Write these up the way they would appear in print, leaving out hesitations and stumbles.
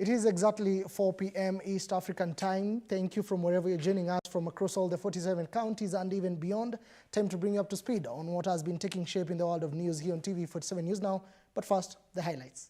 It is exactly 4 p.m. East African time. Thank you from wherever you're joining us from across all the 47 counties and even beyond. Time to bring you up to speed on what has been taking shape in the world of news here on TV47 News Now. But first, the highlights.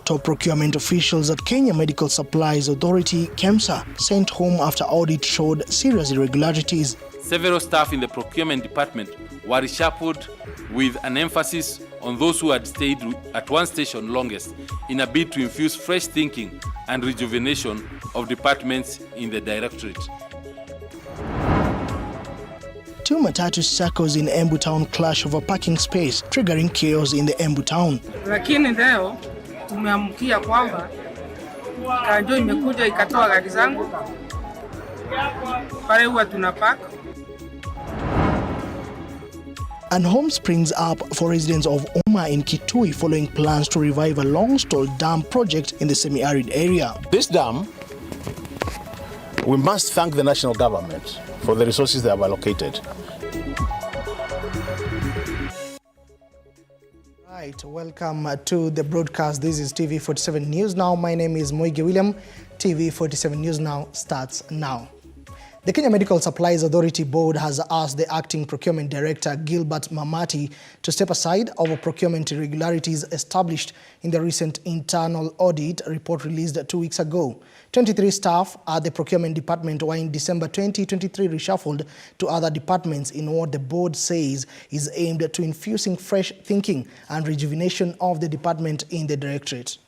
Top procurement officials at Kenya Medical Supplies Authority, KEMSA, sent home after audit showed serious irregularities. Several staff in the procurement department were reshuffled with an emphasis on those who had stayed at one station longest in a bid to infuse fresh thinking and rejuvenation of departments in the directorate. Two Matatu circles in Embu town clash over parking space, triggering chaos in the Embu town. Lakini leo tumeamkia kwamba kanjo imekuja ikatoa gari zangu pale huwa tunapark. And home springs up for residents of Oma in Kitui following plans to revive a long-stalled dam project in the semi-arid area. This dam, we must thank the national government for the resources they have allocated. Right, welcome to the broadcast. This is TV47 News Now. My name is Moige William. TV47 News Now starts now. The Kenya Medical Supplies Authority Board has asked the Acting Procurement Director, Gilbert Mamati, to step aside over procurement irregularities established in the recent internal audit report released 2 weeks ago. 23 staff at the procurement department were in December 2023 reshuffled to other departments in what the board says is aimed to infusing fresh thinking and rejuvenation of the department in the directorate.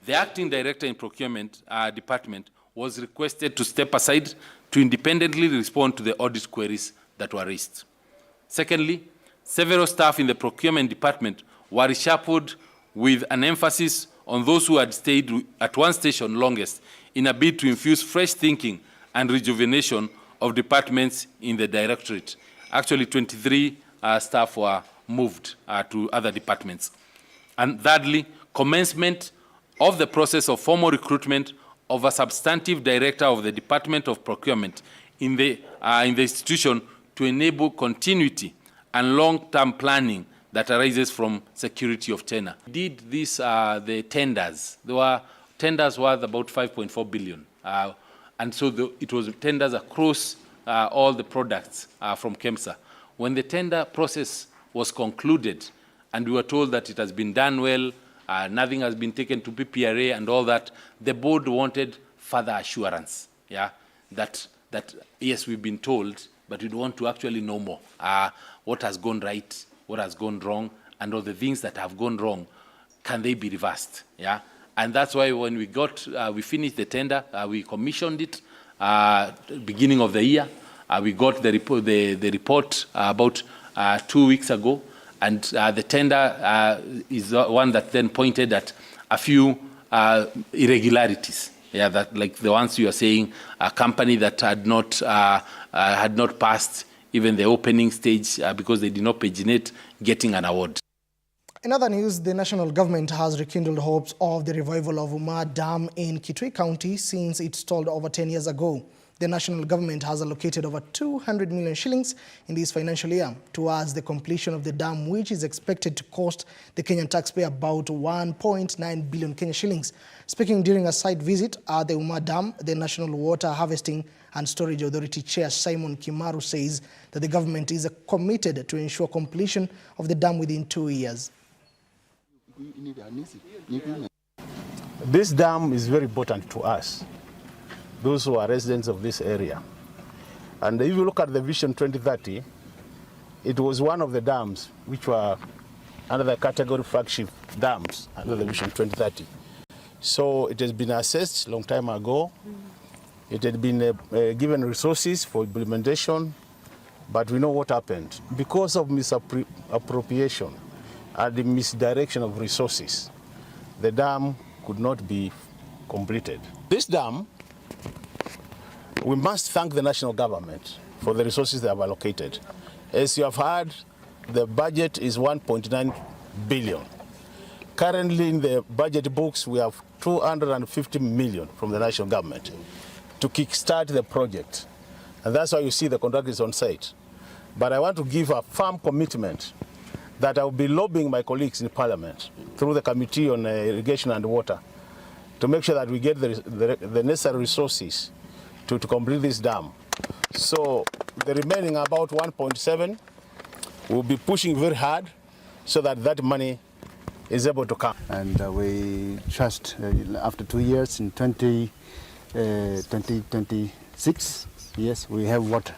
The Acting Director in Procurement Department was requested to step aside to independently respond to the audit queries that were raised. Secondly, several staff in the procurement department were reshuffled with an emphasis on those who had stayed at one station longest in a bid to infuse fresh thinking and rejuvenation of departments in the directorate. Actually, 23 staff were moved to other departments. And thirdly, commencement of the process of formal recruitment of a substantive director of the Department of Procurement in the institution to enable continuity and long-term planning that arises from security of tenure. We did this, the tenders. There were tenders worth about 5.4 billion. And so it was tenders across all the products from KEMSA. When the tender process was concluded and we were told that it has been done well, nothing has been taken to PPRA and all that, the board wanted further assurance, yeah, that yes, we've been told, but we want to actually know more. What has gone right, what has gone wrong, and all the things that have gone wrong, can they be reversed, yeah? And that's why when we finished the tender, we commissioned it beginning of the year. We got the report about 2 weeks ago. And the tender is the one that then pointed at a few irregularities, yeah, that like the ones you are saying, a company that had not passed even the opening stage because they did not paginate getting an award. In other news, the national government has rekindled hopes of the revival of Uma Dam in Kitui County since it stalled over 10 years ago. The national government has allocated over 200 million shillings in this financial year towards the completion of the dam, which is expected to cost the Kenyan taxpayer about 1.9 billion Kenya shillings. Speaking during a site visit at the Uma Dam, the National Water Harvesting and Storage Authority Chair Simon Kimaru says that the government is committed to ensure completion of the dam within 2 years. This dam is very important to us, those who are residents of this area. And if you look at the Vision 2030, it was one of the dams which were under the category flagship dams under the Vision 2030. So it has been assessed a long time ago. It had been given resources for implementation, but we know what happened. Because of misappropriation and the misdirection of resources, the dam could not be completed. This dam, we must thank the national government for the resources they have allocated. As you have heard, the budget is 1.9 billion. Currently in the budget books, we have 250 million from the national government to kickstart the project. And that's why you see the contract is on site. But I want to give a firm commitment that I will be lobbying my colleagues in Parliament through the Committee on Irrigation and Water to make sure that we get the necessary resources to complete this dam. So the remaining about 1.7, we'll be pushing very hard so that that money is able to come. And we trust after 2 years in 2026, yes, we have water.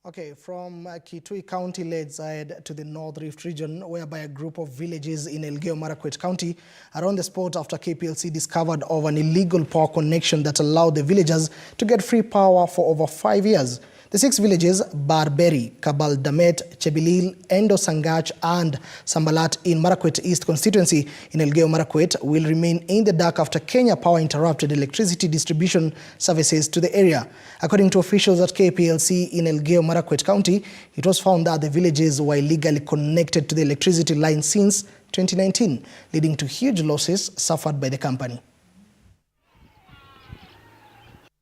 Okay, from Kitui County, let's head to the North Rift region, whereby a group of villages in Elgeyo Marakwet County are on the spot after KPLC discovered of an illegal power connection that allowed the villagers to get free power for over 5 years. The 6 villages, Barberi, Kabaldamet, Chebilil, Endo Sangach and Sambalat in Marakwet East constituency in Elgeyo Marakwet will remain in the dark after Kenya Power interrupted electricity distribution services to the area. According to officials at KPLC in Elgeyo Marakwet County, it was found that the villages were illegally connected to the electricity line since 2019, leading to huge losses suffered by the company.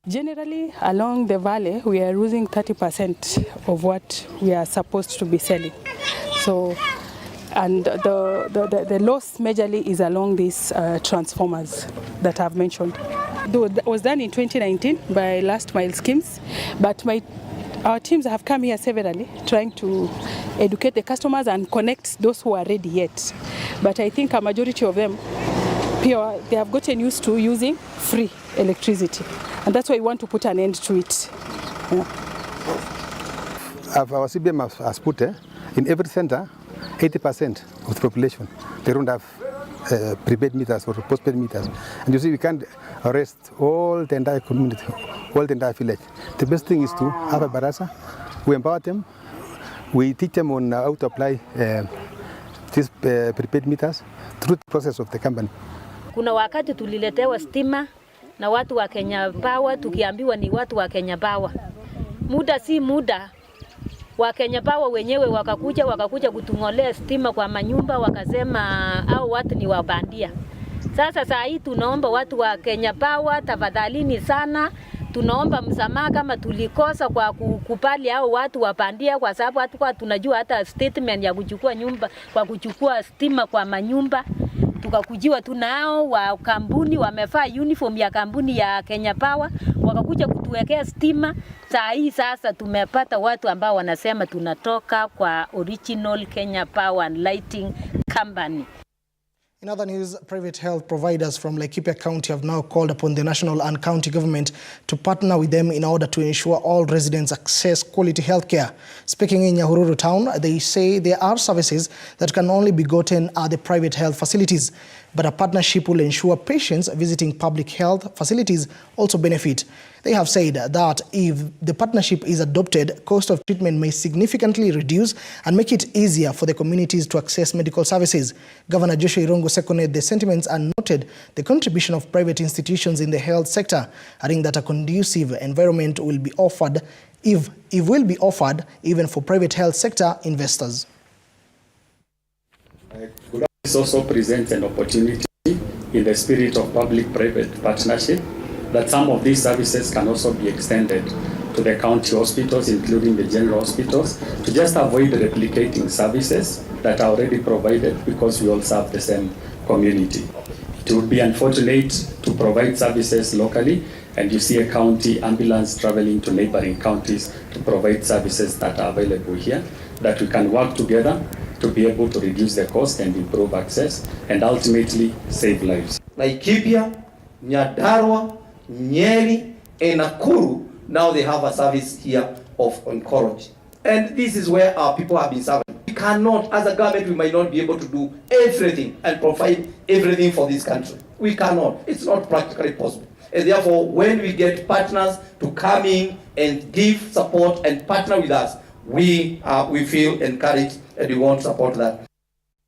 Generally, along the valley, we are losing 30% of what we are supposed to be selling. So, and the loss majorly is along these transformers that I've mentioned. That was done in 2019 by last mile schemes, but our teams have come here severally trying to educate the customers and connect those who are ready yet. But I think a majority of them, they have gotten used to using free electricity. And that's why we want to put an end to it. Yeah. Our CBM has put in every center, 80% of the population, they don't have prepaid meters or postpaid meters. And you see, we can't arrest all the entire community, all the entire village. The best thing is to have a barasa. We empower them. We teach them on how to apply these prepaid meters through the process of the company. Kuna wakati tuliletewa stima na watu wa Kenya Power, tukiambiwa ni watu wa Kenya Power. Muda si muda wa Kenya Power wenyewe wakakuja kutungolea stima kwa manyumba, wakasema au watu ni wabandia. Sasa saa hii tunaomba watu wa Kenya Power, tafadhalini sana, tunaomba msamaha kama tulikosa kwa kukubali au watu wabandia, kwa sababu hatukuwa tunajua hata statement ya kuchukua nyumba kwa kuchukua stima kwa manyumba. Tukakujiwa tunao wa kampuni wamevaa uniform ya kampuni ya Kenya Power, wakakuja kutuwekea stima. Saa hii sasa tumepata watu ambao wanasema tunatoka kwa original Kenya Power and Lighting Company. In other news, private health providers from Laikipia County have now called upon the national and county government to partner with them in order to ensure all residents access quality health care. Speaking in Nyahururu town, they say there are services that can only be gotten at the private health facilities, but a partnership will ensure patients visiting public health facilities also benefit. They have said that if the partnership is adopted, cost of treatment may significantly reduce and make it easier for the communities to access medical services. Governor Joshua Irongo seconded the sentiments and noted the contribution of private institutions in the health sector, adding that a conducive environment will be offered even for private health sector investors. This also presents an opportunity in the spirit of public-private partnership that some of these services can also be extended to the county hospitals, including the general hospitals, to just avoid replicating services that are already provided because we all serve the same community. It would be unfortunate to provide services locally and you see a county ambulance traveling to neighboring counties to provide services that are available here, that we can work together to be able to reduce the cost and improve access and ultimately save lives. Laikipia, Nyandarua, Nyeri, and Nakuru, now they have a service here of oncology. And this is where our people have been serving. We cannot, as a government, we might not be able to do everything and provide everything for this country. We cannot. It's not practically possible. And therefore, when we get partners to come in and give support and partner with us, we feel encouraged and we want to support that.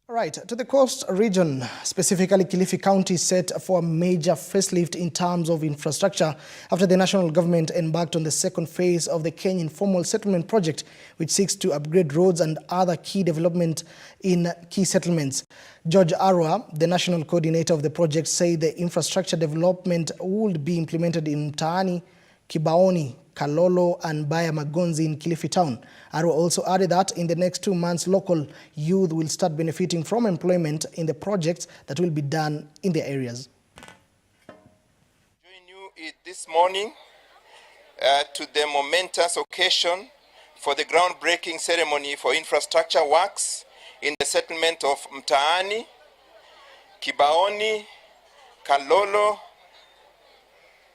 Right, to the coast region, specifically Kilifi County, set for a major facelift in terms of infrastructure after the national government embarked on the second phase of the Kenya Informal Settlement Project, which seeks to upgrade roads and other key development in key settlements. George Arwa, the national coordinator of the project, said the infrastructure development would be implemented in Mtaani, Kibaoni, Kalolo, and Bayamagonzi in Kilifi Town. Arua also added that in the next 2 months, local youth will start benefiting from employment in the projects that will be done in their areas. Join you this morning to the momentous occasion for the groundbreaking ceremony for infrastructure works in the settlement of Mtaani, Kibaoni, Kalolo,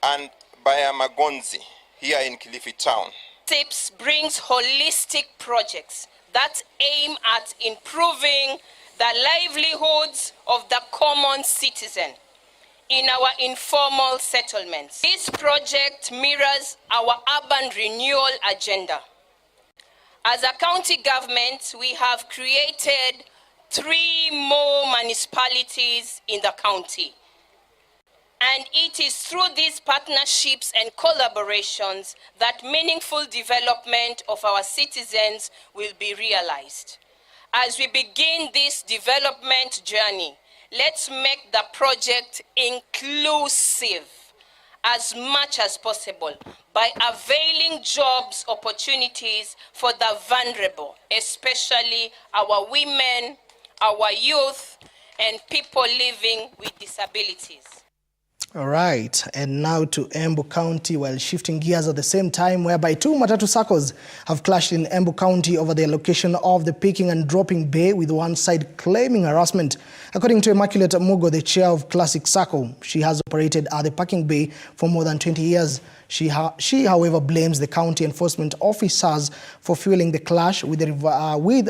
and Bayamagonzi here in Kilifi Town. TIPS brings holistic projects that aim at improving the livelihoods of the common citizen in our informal settlements. This project mirrors our urban renewal agenda. As a county government, we have created 3 more municipalities in the county. And it is through these partnerships and collaborations that meaningful development of our citizens will be realized. As we begin this development journey, let's make the project inclusive as much as possible by availing jobs opportunities for the vulnerable, especially our women, our youth, and people living with disabilities. All right, and now to Embu County, while shifting gears at the same time, whereby 2 matatu circles have clashed in Embu County over the location of the picking and dropping bay, with one side claiming harassment. According to Immaculate Mugo, the chair of Classic Circle, she has operated at the parking bay for more than 20 years. She, however, blames the county enforcement officers for fueling the clash with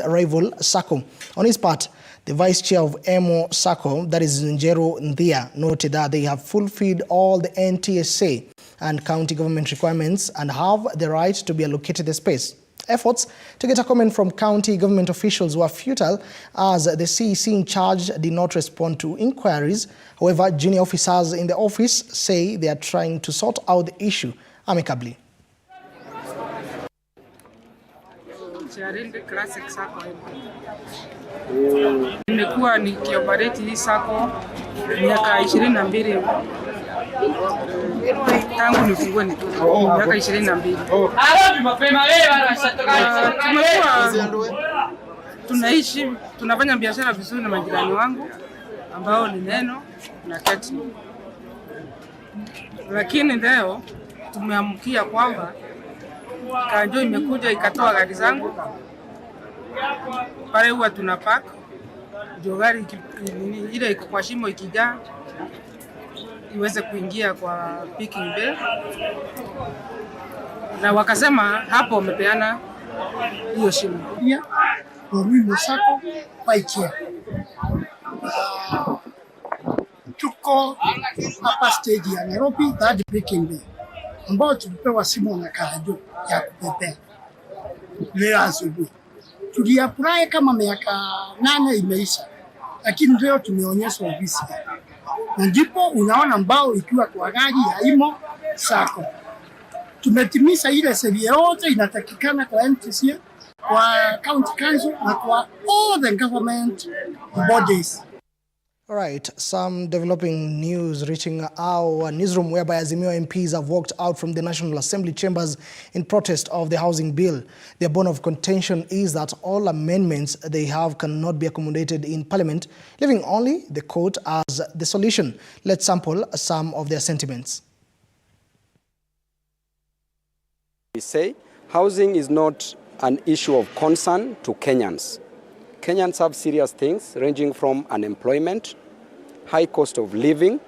rival Circle. On his part, the vice chair of Emo Sacco, that is Njero Ndia, noted that they have fulfilled all the NTSA and county government requirements and have the right to be allocated the space. Efforts to get a comment from county government officials were futile as the CEC in charge did not respond to inquiries. However, junior officers in the office say they are trying to sort out the issue amicably. Nimekuwa nikioperate hii sako miaka 22 tangu nifungue miaka 22. Tunaishi, tunafanya biashara vizuri na majirani wangu ambao ni Neno na Keti. Lakini leo tumeamkia kwamba Kanjo imekuja ikatoa gari zangu. Pale huwa tunapark, ndio gari ile kwa shimo ikijaa iweze kuingia kwa picking bay. Na wakasema hapo wamepeana hiyo shimo. Pia Mimi Sako Paikia. Tuko hapa stage ya Nairobi third picking bay, ambao tulipewa simu na Kanjo ya kupepea. Leo asubuhi tuliapply kama miaka 8 imeisha, lakini leo tumeonyeshwa ofisi. Na ndipo unaona mbao ikiwa kwa gari ya Imo Sako. Tumetimiza ile sheria yote inatakikana kwa NTSA, kwa county council na kwa all the government bodies. All right, some developing news reaching our newsroom, whereby Azimio MPs have walked out from the National Assembly chambers in protest of the housing bill. Their bone of contention is that all amendments they have cannot be accommodated in Parliament, leaving only the court as the solution. Let's sample some of their sentiments. We say housing is not an issue of concern to Kenyans. Kenyans have serious things ranging from unemployment, high cost of living,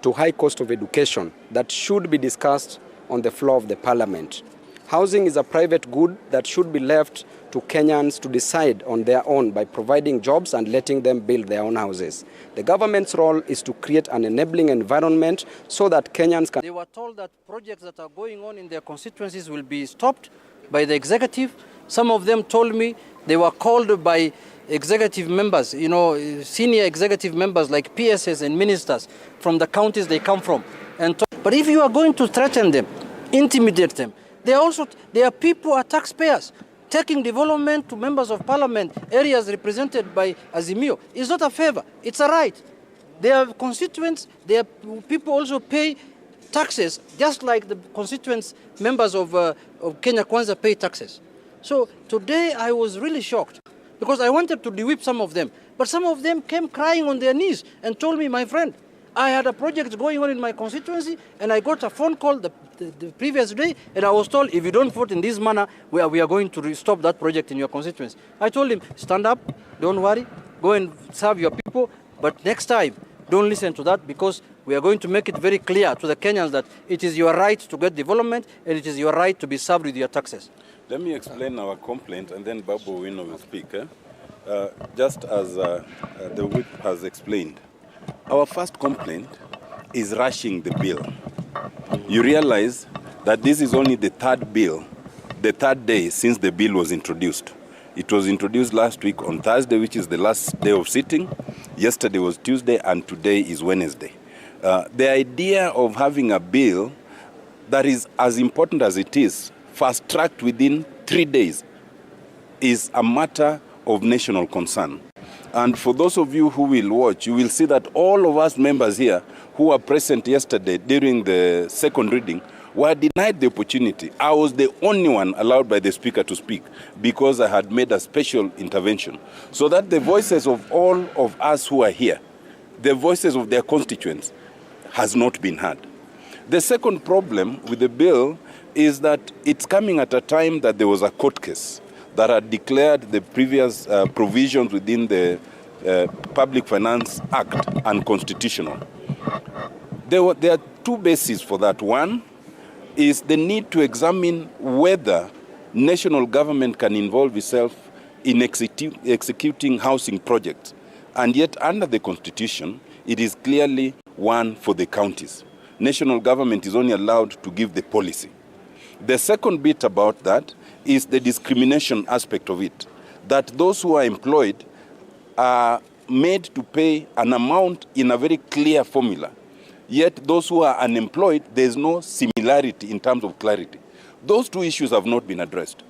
to high cost of education that should be discussed on the floor of the Parliament. Housing is a private good that should be left to Kenyans to decide on their own by providing jobs and letting them build their own houses. The government's role is to create an enabling environment so that Kenyans can... They were told that projects that are going on in their constituencies will be stopped by the executive. Some of them told me they were called by executive members, senior executive members like PSS and ministers from the counties they come from. But if you are going to threaten them, intimidate them, they are people, are taxpayers. Taking development to members of parliament, areas represented by Azimio, is not a favor, it's a right. They are constituents, people also pay taxes just like the constituents members of Kenya Kwanza pay taxes. So today I was really shocked because I wanted to de-whip some of them. But some of them came crying on their knees and told me, my friend, I had a project going on in my constituency and I got a phone call the previous day and I was told, if you don't vote in this manner, we are going to stop that project in your constituency. I told him, stand up, don't worry, go and serve your people, but next time, don't listen to that because we are going to make it very clear to the Kenyans that it is your right to get development and it is your right to be served with your taxes. Let me explain our complaint and then Babu Wino will speak. Just as the whip has explained, our first complaint is rushing the bill. You realize that this is only the third bill, the third day since the bill was introduced. It was introduced last week on Thursday, which is the last day of sitting. Yesterday was Tuesday, and today is Wednesday. The idea of having a bill that is as important as it is, fast-tracked within 3 days, is a matter of national concern. And for those of you who will watch, you will see that all of us members here who were present yesterday during the second reading were denied the opportunity. I was the only one allowed by the Speaker to speak because I had made a special intervention, so that the voices of all of us who are here, the voices of their constituents, has not been heard. The second problem with the bill is that it's coming at a time that there was a court case that had declared the previous provisions within the Public Finance Act unconstitutional. There are two bases for that. One is the need to examine whether national government can involve itself in executing housing projects. And yet, under the Constitution, it is clearly one for the counties. National government is only allowed to give the policy. The second bit about that is the discrimination aspect of it, that those who are employed are made to pay an amount in a very clear formula. Yet those who are unemployed, there is no similarity in terms of clarity. Those two issues have not been addressed.